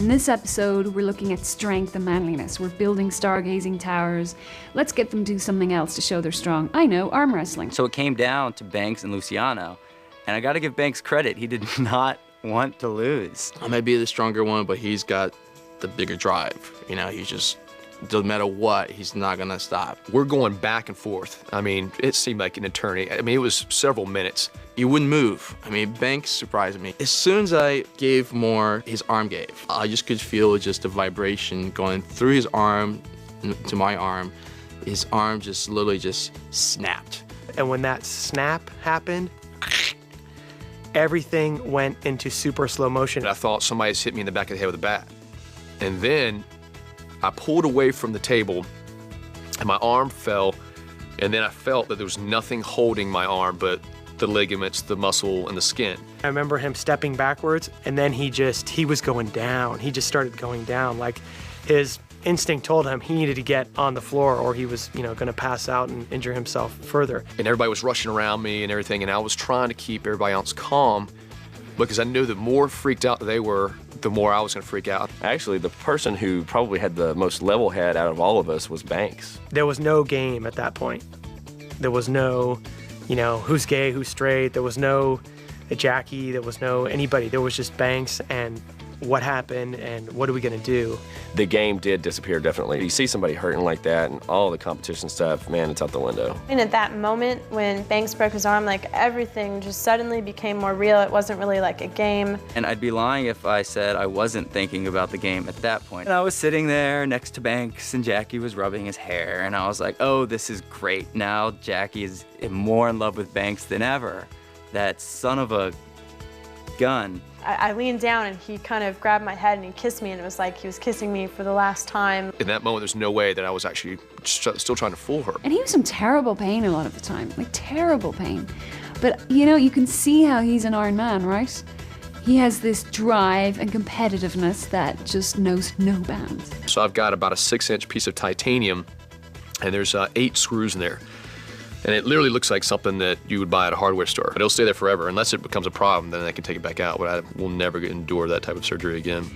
In this episode, we're looking at strength and manliness. We're building stargazing towers. Let's get them to do something else to show they're strong. I know, arm wrestling. So it came down to Banks and Luciano, and I gotta give Banks credit. He did not want to lose. I may be the stronger one, but he's got the bigger drive. You know, he's just, doesn't matter what, he's not gonna stop. We're going back and forth. I mean, it seemed like an eternity. I mean, it was several minutes. He wouldn't move. I mean, Banks surprised me. As soon as I gave more, his arm gave. I just could feel just the vibration going through his arm to my arm. His arm just literally just snapped. And when that snap happened, everything went into super slow motion. I thought somebody just hit me in the back of the head with a bat. And then I pulled away from the table and my arm fell, and then I felt that there was nothing holding my arm but the ligaments, the muscle, and the skin. I remember him stepping backwards, and then he was going down. He just started going down. Like, his instinct told him he needed to get on the floor or he was, gonna pass out and injure himself further. And everybody was rushing around me and everything, and I was trying to keep everybody else calm because I knew the more freaked out they were, the more I was gonna freak out. Actually, the person who probably had the most level head out of all of us was Banks. There was no game at that point. There was no, who's gay, who's straight. There was no Jackie, there was no anybody. There was just Banks and what happened and what are we gonna do? The game did disappear, definitely. You see somebody hurting like that and all the competition stuff, man, it's out the window. And at that moment when Banks broke his arm, like everything just suddenly became more real. It wasn't really like a game. And I'd be lying if I said I wasn't thinking about the game at that point. And I was sitting there next to Banks and Jackie was rubbing his hair and I was like, oh, this is great. Now Jackie is more in love with Banks than ever. That son of a gun. I leaned down and he kind of grabbed my head and he kissed me and it was like he was kissing me for the last time. In that moment, there's no way that I was actually still trying to fool her. And he was in terrible pain a lot of the time, like terrible pain. But you can see how he's an Iron Man, right? He has this drive and competitiveness that just knows no bounds. So I've got about a 6-inch piece of titanium and there's 8 screws in there. And it literally looks like something that you would buy at a hardware store. But it'll stay there forever. Unless it becomes a problem, then I can take it back out. But I will never endure that type of surgery again.